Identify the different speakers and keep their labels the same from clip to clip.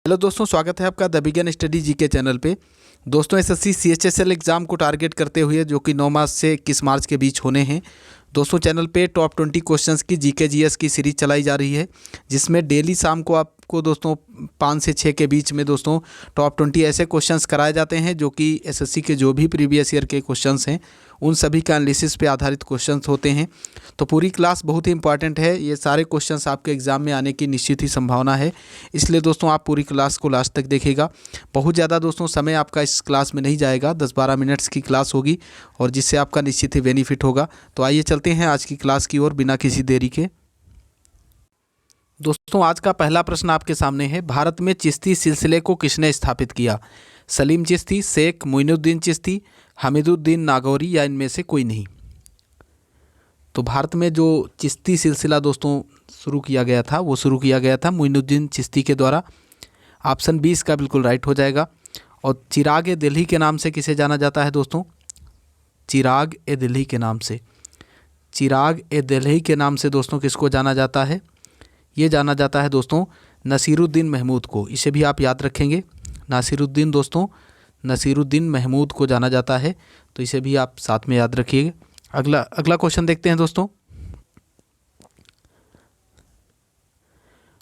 Speaker 1: Hello दोस्तों, स्वागत है आपका the begin study GK channel पे। दोस्तों एसएससी सीएचएसएल एग्ज़ाम को टारगेट करते हुए जो कि 9 मार्च से 21 मार्च के बीच होने हैं, दोस्तों चैनल पे टॉप 20 क्वेश्चंस की जीके जीएस की सीरीज चलाई जा रही है, जिसमें डेली शाम को आपको दोस्तों 5 से 6 के बीच में दोस्तों टॉप 20 ऐसे क्वेश्चंस कराए जाते हैं जो कि एसएससी के जो भी प्रीवियस ईयर के क्वेश्चंस हैं उन सभी का एनालिसिस पे आधारित क्वेश्चंस होते हैं। तो पूरी क्लास बहुत ही इंपॉर्टेंट है, ये सारे क्वेश्चंस आपके एग्ज़ाम में आने की निश्चित ही संभावना है, इसलिए दोस्तों आप पूरी क्लास को लास्ट तक देखिएगा। बहुत ज़्यादा दोस्तों समय आपका इस क्लास में नहीं जाएगा, 10-12 मिनट्स की क्लास होगी और जिससे आपका निश्चित ही बेनिफिट होगा। तो आइए चलते हैं आज की क्लास की ओर बिना किसी देरी के। दोस्तों आज का पहला प्रश्न आपके सामने है, भारत में चिश्ती सिलसिले को किसने स्थापित किया? सलीम चिश्ती, शेख मोइनुद्दीन चिश्ती, हमीदुद्दीन नागौरी या इनमें से कोई नहीं? तो भारत में जो चिश्ती सिलसिला दोस्तों शुरू किया गया था वो शुरू किया गया था मोइनुद्दीन चिश्ती के द्वारा। ऑप्शन 20 का बिल्कुल राइट हो जाएगा। और चिराग ए दिल्ली के नाम से किसे जाना जाता है दोस्तों? चिराग ए दिल्ली के नाम से, चिराग ए दिल्ली के नाम से दोस्तों किसको जाना जाता है? ये जाना जाता है दोस्तों नसीरुद्दीन महमूद को। इसे भी आप याद रखेंगे, नासिरुद्दीन दोस्तों नसीरुद्दीन महमूद को जाना जाता है, तो इसे भी आप साथ में याद रखिएगा। अगला क्वेश्चन देखते हैं दोस्तों।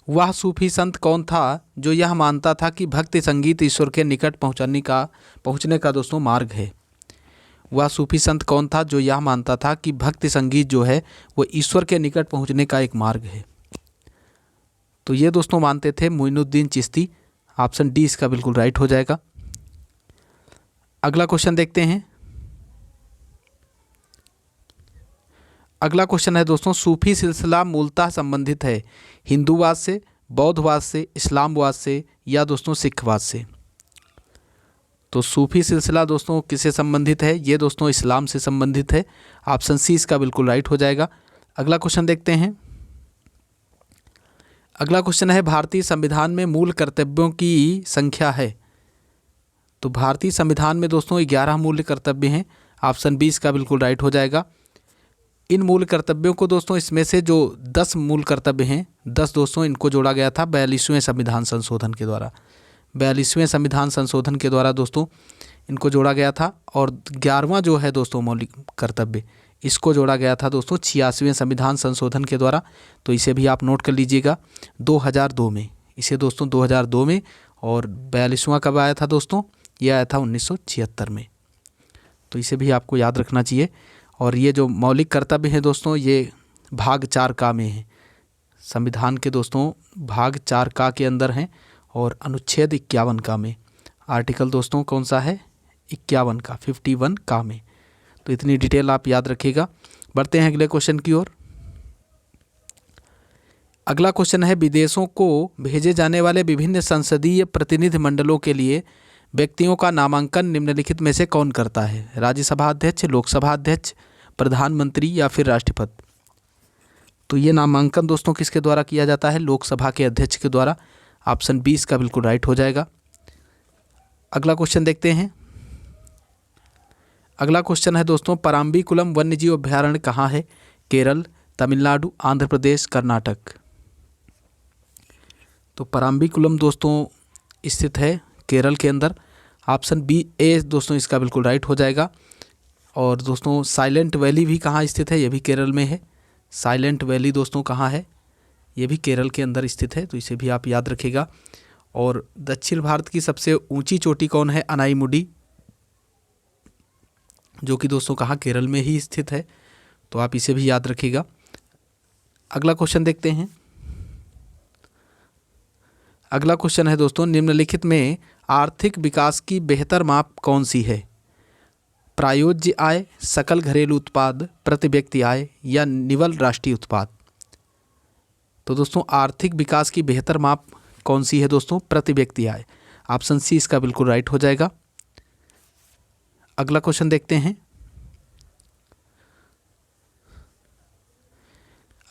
Speaker 1: वह सूफी संत कौन था जो यह मानता था कि भक्ति संगीत ईश्वर के निकट पहुंचने का दोस्तों मार्ग है? वह सूफी संत कौन था जो यह मानता था कि भक्ति संगीत जो है वो ईश्वर के निकट पहुंचने का एक मार्ग है? तो ये दोस्तों मानते थे मोइनुद्दीन चिश्ती। ऑप्शन डी इसका बिल्कुल राइट हो जाएगा। अगला क्वेश्चन देखते हैं। अगला क्वेश्चन है दोस्तों, सूफी सिलसिला मूलतः संबंधित है हिंदूवाद से, बौद्धवाद से, इस्लामवाद से या दोस्तों सिखवाद से? तो सूफी सिलसिला दोस्तों किससे संबंधित है? ये दोस्तों इस्लाम से संबंधित है। ऑप्शन सी इसका बिल्कुल राइट हो जाएगा। अगला क्वेश्चन देखते हैं। अगला क्वेश्चन है, भारतीय संविधान में मूल कर्तव्यों की संख्या है? तो भारतीय संविधान में दोस्तों 11 मूल कर्तव्य हैं। ऑप्शन 20 का बिल्कुल राइट हो जाएगा। इन मूल कर्तव्यों को दोस्तों इसमें से जो 10 मूल कर्तव्य हैं, 10 दोस्तों इनको जोड़ा गया था 42वें संविधान संशोधन के द्वारा। 42वें संविधान संशोधन के द्वारा दोस्तों इनको जोड़ा गया था। और 11वां जो है दोस्तों मौलिक कर्तव्य, इसको जोड़ा गया था दोस्तों 86वें संविधान संशोधन के द्वारा। तो इसे भी आप नोट कर लीजिएगा 2002 में, इसे दोस्तों 2002 में। और 42वां कब आया था दोस्तों? ये आया था 1976 में। तो इसे भी आपको याद रखना चाहिए। और ये जो मौलिक कर्तव्य हैं दोस्तों ये भाग 4 का में है, संविधान के दोस्तों भाग 4 का के अंदर हैं और अनुच्छेद 51 का में। आर्टिकल दोस्तों कौन सा है? 51 का, 51 का में। तो इतनी डिटेल आप याद रखिएगा। बढ़ते हैं अगले क्वेश्चन की ओर। अगला क्वेश्चन है, विदेशों को भेजे जाने वाले विभिन्न संसदीय प्रतिनिधि मंडलों के लिए व्यक्तियों का नामांकन निम्नलिखित में से कौन करता है? राज्यसभा अध्यक्ष, लोकसभा अध्यक्ष, प्रधानमंत्री या फिर राष्ट्रपति? तो ये नामांकन दोस्तों किसके द्वारा किया जाता है? लोकसभा के अध्यक्ष के द्वारा। ऑप्शन 20 का बिल्कुल राइट हो जाएगा। अगला क्वेश्चन देखते हैं। अगला क्वेश्चन है दोस्तों, पराम्बीकुलम वन्यजीव अभयारण्य कहाँ है? केरल, तमिलनाडु, आंध्र प्रदेश, कर्नाटक? तो पराम्बीकुलम दोस्तों स्थित है केरल के अंदर। ऑप्शन बी ए दोस्तों इसका बिल्कुल राइट हो जाएगा। और दोस्तों साइलेंट वैली भी कहाँ स्थित है? ये भी केरल में है। साइलेंट वैली दोस्तों कहाँ है? ये भी केरल के अंदर स्थित है, तो इसे भी आप याद रखिएगा। और दक्षिण भारत की सबसे ऊंची चोटी कौन है? अनाईमुडी, जो कि दोस्तों कहाँ? केरल में ही स्थित है, तो आप इसे भी याद रखिएगा। अगला क्वेश्चन देखते हैं। अगला क्वेश्चन है दोस्तों, निम्नलिखित में आर्थिक विकास की बेहतर माप कौन सी है? प्रायोज्य आय, सकल घरेलू उत्पाद, प्रति व्यक्ति आय या निवल राष्ट्रीय उत्पाद? तो दोस्तों आर्थिक विकास की बेहतर माप कौन सी है दोस्तों? प्रति व्यक्ति आय। ऑप्शन सी इसका बिल्कुल राइट हो जाएगा। अगला क्वेश्चन देखते हैं।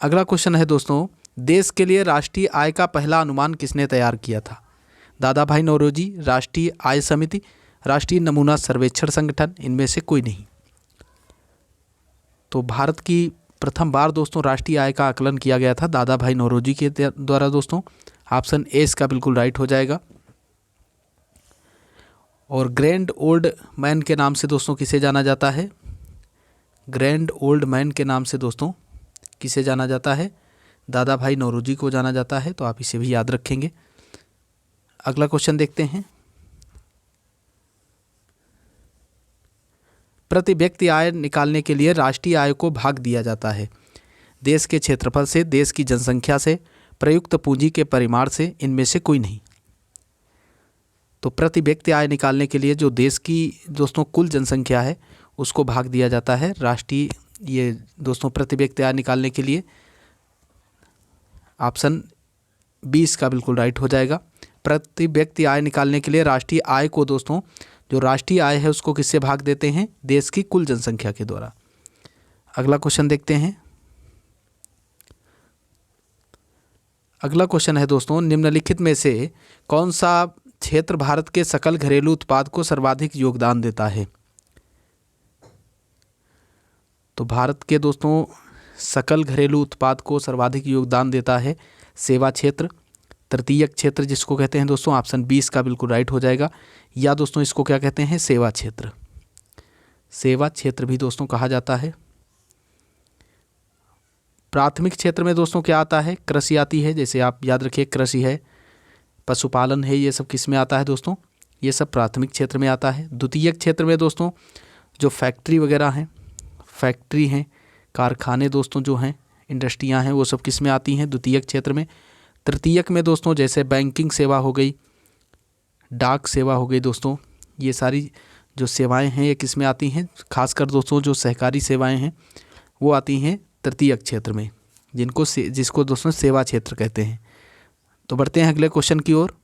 Speaker 1: अगला क्वेश्चन है दोस्तों, देश के लिए राष्ट्रीय आय का पहला अनुमान किसने तैयार किया था? दादा भाई नौरोजी, राष्ट्रीय आय समिति, राष्ट्रीय नमूना सर्वेक्षण संगठन, इनमें से कोई नहीं? तो भारत की प्रथम बार दोस्तों राष्ट्रीय आय का आकलन किया गया था दादा भाई नौरोजी के द्वारा दोस्तों। ऑप्शन ए इसका बिल्कुल राइट हो जाएगा। और ग्रैंड ओल्ड मैन के नाम से दोस्तों किसे जाना जाता है? ग्रैंड ओल्ड मैन के नाम से दोस्तों किसे जाना जाता है? दादा भाई नौरोजी को जाना जाता है, तो आप इसे भी याद रखेंगे। अगला क्वेश्चन देखते हैं। प्रति व्यक्ति आय निकालने के लिए राष्ट्रीय आय को भाग दिया जाता है देश के क्षेत्रफल से, देश की जनसंख्या से, प्रयुक्त पूंजी के परिमाण से, इनमें से कोई नहीं। तो प्रति व्यक्ति आय निकालने के लिए जो देश की दोस्तों कुल जनसंख्या है उसको भाग दिया जाता है राष्ट्रीय, ये दोस्तों प्रति व्यक्ति आय निकालने के लिए ऑप्शन 20 का बिल्कुल राइट हो जाएगा। प्रति व्यक्ति आय निकालने के लिए राष्ट्रीय आय को दोस्तों, जो राष्ट्रीय आय है उसको किससे भाग देते हैं? देश की कुल जनसंख्या के द्वारा। अगला क्वेश्चन देखते हैं। अगला क्वेश्चन है दोस्तों, निम्नलिखित में से कौन सा क्षेत्र भारत के सकल घरेलू उत्पाद को सर्वाधिक योगदान देता है? तो भारत के दोस्तों सकल घरेलू उत्पाद को सर्वाधिक योगदान देता है सेवा क्षेत्र, तृतीयक क्षेत्र जिसको कहते हैं दोस्तों, ऑप्शन 20 का बिल्कुल राइट हो जाएगा। या दोस्तों इसको क्या कहते हैं? सेवा क्षेत्र। सेवा क्षेत्र भी दोस्तों कहा जाता है। प्राथमिक क्षेत्र में दोस्तों क्या आता है? कृषि आती है, जैसे आप याद रखिए कृषि है, पशुपालन है, ये सब किस में आता है दोस्तों? ये सब प्राथमिक क्षेत्र में आता है। द्वितीयक क्षेत्र में दोस्तों जो फैक्ट्री वगैरह हैं, फैक्ट्री हैं, कारखाने दोस्तों जो हैं, इंडस्ट्रियां हैं, वो सब किस में आती हैं? द्वितीयक क्षेत्र में। तृतीयक में दोस्तों जैसे बैंकिंग सेवा हो गई, डाक सेवा हो गई दोस्तों, ये सारी जो सेवाएं हैं ये किस में आती हैं? खासकर दोस्तों जो सहकारी सेवाएं हैं वो आती हैं तृतीयक क्षेत्र में, जिसको दोस्तों सेवा क्षेत्र कहते हैं। तो बढ़ते हैं अगले क्वेश्चन की ओर।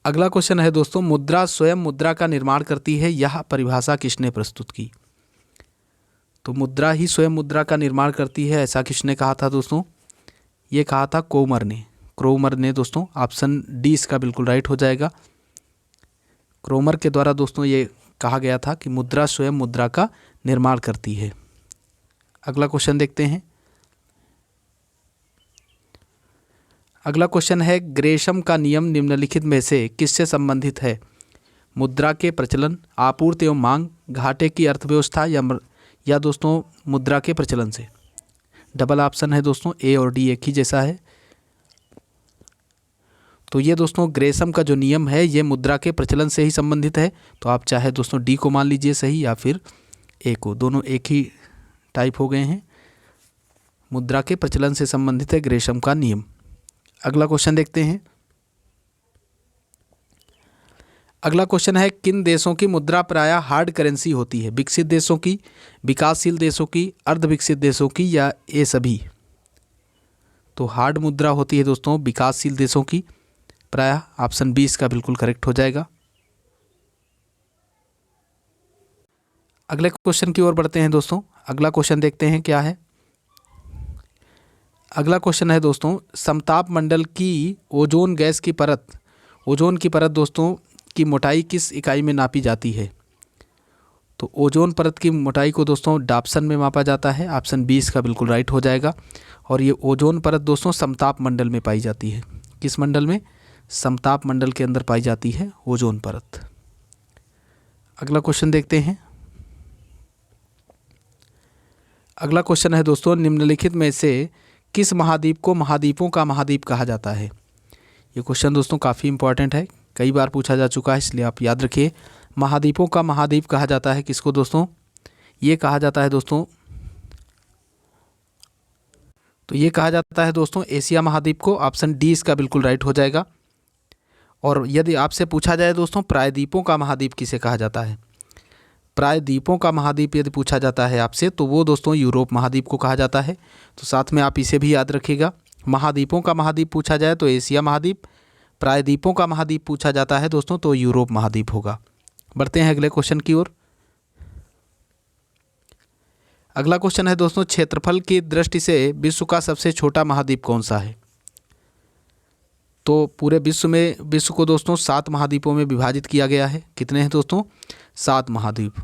Speaker 1: अगला क्वेश्चन है दोस्तों, मुद्रा स्वयं मुद्रा का निर्माण करती है, यह परिभाषा किसने प्रस्तुत की? तो मुद्रा ही स्वयं मुद्रा का निर्माण करती है, ऐसा किसने कहा था दोस्तों? ये कहा था क्रोमर ने दोस्तों। ऑप्शन डी इसका बिल्कुल राइट हो जाएगा। क्रोमर के द्वारा दोस्तों ये कहा गया था कि मुद्रा स्वयं मुद्रा का निर्माण करती है। अगला क्वेश्चन देखते हैं। अगला क्वेश्चन है, ग्रेशम का नियम निम्नलिखित में से किससे संबंधित है? मुद्रा के प्रचलन, आपूर्ति एवं मांग, घाटे की अर्थव्यवस्था या दोस्तों मुद्रा के प्रचलन से। डबल ऑप्शन है दोस्तों, ए और डी एक ही जैसा है। तो ये दोस्तों ग्रेशम का जो नियम है ये मुद्रा के प्रचलन से ही संबंधित है। तो आप चाहे दोस्तों डी को मान लीजिए सही या फिर ए को, दोनों एक ही टाइप हो गए हैं। मुद्रा के प्रचलन से संबंधित है ग्रेशम का नियम। अगला क्वेश्चन देखते हैं। अगला क्वेश्चन है, किन देशों की मुद्रा प्रायः हार्ड करेंसी होती है? विकसित देशों की, विकासशील देशों की, अर्ध विकसित देशों की या ये सभी? तो हार्ड मुद्रा होती है दोस्तों विकासशील देशों की प्रायः। ऑप्शन 20 का बिल्कुल करेक्ट हो जाएगा। अगले क्वेश्चन की ओर बढ़ते हैं दोस्तों। अगला क्वेश्चन देखते हैं क्या है। अगला क्वेश्चन है दोस्तों, समताप मंडल की ओजोन गैस की परत, ओजोन की परत दोस्तों की मोटाई किस इकाई में नापी जाती है? तो ओजोन परत की मोटाई को दोस्तों डाप्सन में मापा जाता है। ऑप्शन 20 का बिल्कुल राइट हो जाएगा। और ये ओजोन परत दोस्तों समताप मंडल में पाई जाती है। किस मंडल में? समताप मंडल के अंदर पाई जाती है ओजोन परत। अगला क्वेश्चन देखते हैं। अगला क्वेश्चन है दोस्तों, निम्नलिखित में से किस महाद्वीप को महाद्वीपों का महाद्वीप कहा जाता है? ये क्वेश्चन दोस्तों काफ़ी इंपॉर्टेंट है, कई बार पूछा जा चुका है, इसलिए आप याद रखिए। महाद्वीपों का महाद्वीप कहा जाता है किसको दोस्तों? ये कहा जाता है दोस्तों, तो ये कहा जाता है दोस्तों एशिया महाद्वीप को। ऑप्शन डी इसका बिल्कुल राइट हो जाएगा। और यदि आपसे पूछा जाए दोस्तों प्रायद्वीपों का महाद्वीप किसे कहा जाता है? प्रायद्वीपों का महाद्वीप यदि पूछा जाता है आपसे तो वो दोस्तों यूरोप महाद्वीप को कहा जाता है। तो साथ में आप इसे भी याद रखिएगा। महाद्वीपों का महाद्वीप पूछा जाए तो एशिया महाद्वीप, प्रायद्वीपों का महाद्वीप पूछा जाता है दोस्तों तो यूरोप महाद्वीप होगा। बढ़ते हैं अगले क्वेश्चन की ओर। अगला क्वेश्चन है दोस्तों, क्षेत्रफल की दृष्टि से विश्व का सबसे छोटा महाद्वीप कौन सा है? तो पूरे विश्व को दोस्तों 7 महाद्वीपों में विभाजित किया गया है। कितने हैं दोस्तों? 7 महाद्वीप।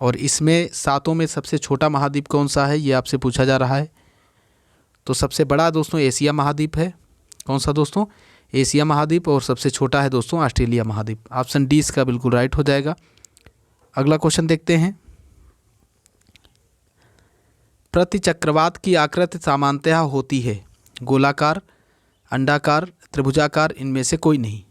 Speaker 1: और इसमें 7 में सबसे छोटा महाद्वीप कौन सा है ये आपसे पूछा जा रहा है। तो सबसे बड़ा दोस्तों एशिया महाद्वीप है। कौन सा दोस्तों? एशिया महाद्वीप और सबसे छोटा है दोस्तों ऑस्ट्रेलिया महाद्वीप। ऑप्शन डी इसका बिल्कुल राइट हो जाएगा। अगला क्वेश्चन देखते हैं। प्रतिचक्रवात की आकृति सामान्यतः होती है गोलाकार, अंडाकार, त्रिभुजाकार, इनमें से कोई नहीं।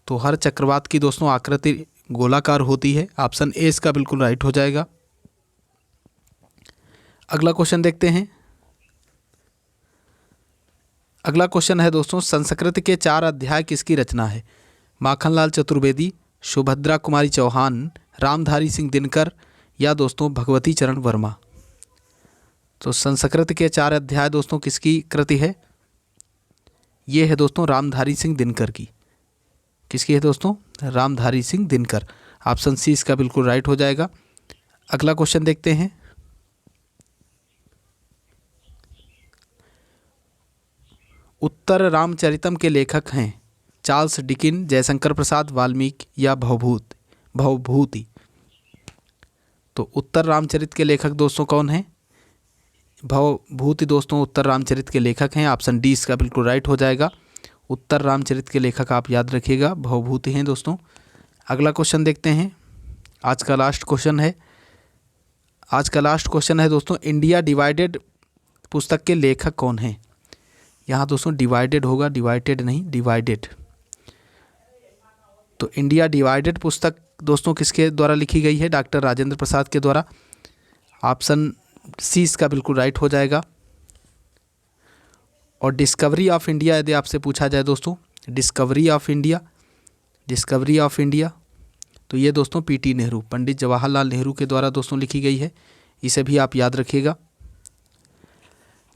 Speaker 1: तो हर चक्रवात की दोस्तों आकृति गोलाकार होती है। ऑप्शन ए इसका बिल्कुल राइट हो जाएगा। अगला क्वेश्चन देखते हैं। अगला क्वेश्चन है दोस्तों, संस्कृत के 4 अध्याय किसकी रचना है? माखनलाल चतुर्वेदी, सुभद्रा कुमारी चौहान, रामधारी सिंह दिनकर या दोस्तों भगवती चरण वर्मा। तो संस्कृत के 4 अध्याय दोस्तों किसकी कृति है? ये है दोस्तों रामधारी सिंह दिनकर की। किसकी है दोस्तों? रामधारी सिंह दिनकर। ऑप्शन सी इसका बिल्कुल राइट हो जाएगा। अगला क्वेश्चन देखते हैं। उत्तर रामचरितम के लेखक हैं चार्ल्स डिकिन, जयशंकर प्रसाद, वाल्मीकि या भवभूति। तो उत्तर रामचरित के लेखक दोस्तों कौन हैं? भवभूति दोस्तों उत्तर रामचरित के लेखक हैं। ऑप्शन डी इसका बिल्कुल राइट हो जाएगा। उत्तर रामचरित के लेखक आप याद रखिएगा भवभूति हैं दोस्तों। अगला क्वेश्चन देखते हैं। आज का लास्ट क्वेश्चन है दोस्तों, इंडिया डिवाइडेड पुस्तक के लेखक कौन हैं? यहाँ दोस्तों डिवाइडेड होगा, डिवाइडेड नहीं, डिवाइडेड। तो इंडिया डिवाइडेड पुस्तक दोस्तों किसके द्वारा लिखी गई है? डॉक्टर राजेंद्र प्रसाद के द्वारा। ऑप्शन सी इसका बिल्कुल राइट हो जाएगा। और डिस्कवरी ऑफ इंडिया यदि आपसे पूछा जाए दोस्तों, डिस्कवरी ऑफ इंडिया, तो ये दोस्तों पीटी नेहरू, पंडित जवाहरलाल नेहरू के द्वारा दोस्तों लिखी गई है। इसे भी आप याद रखिएगा।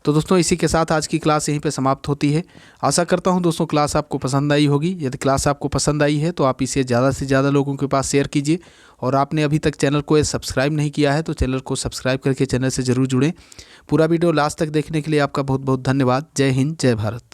Speaker 1: तो दोस्तों इसी के साथ आज की क्लास यहीं पे समाप्त होती है। आशा करता हूं दोस्तों क्लास आपको पसंद आई होगी। यदि क्लास आपको पसंद आई है तो आप इसे ज़्यादा से ज़्यादा लोगों के पास शेयर कीजिए। और आपने अभी तक चैनल को सब्सक्राइब नहीं किया है तो चैनल को सब्सक्राइब करके चैनल से ज़रूर जुड़ें। पूरा वीडियो लास्ट तक देखने के लिए आपका बहुत बहुत धन्यवाद। जय हिंद, जय भारत।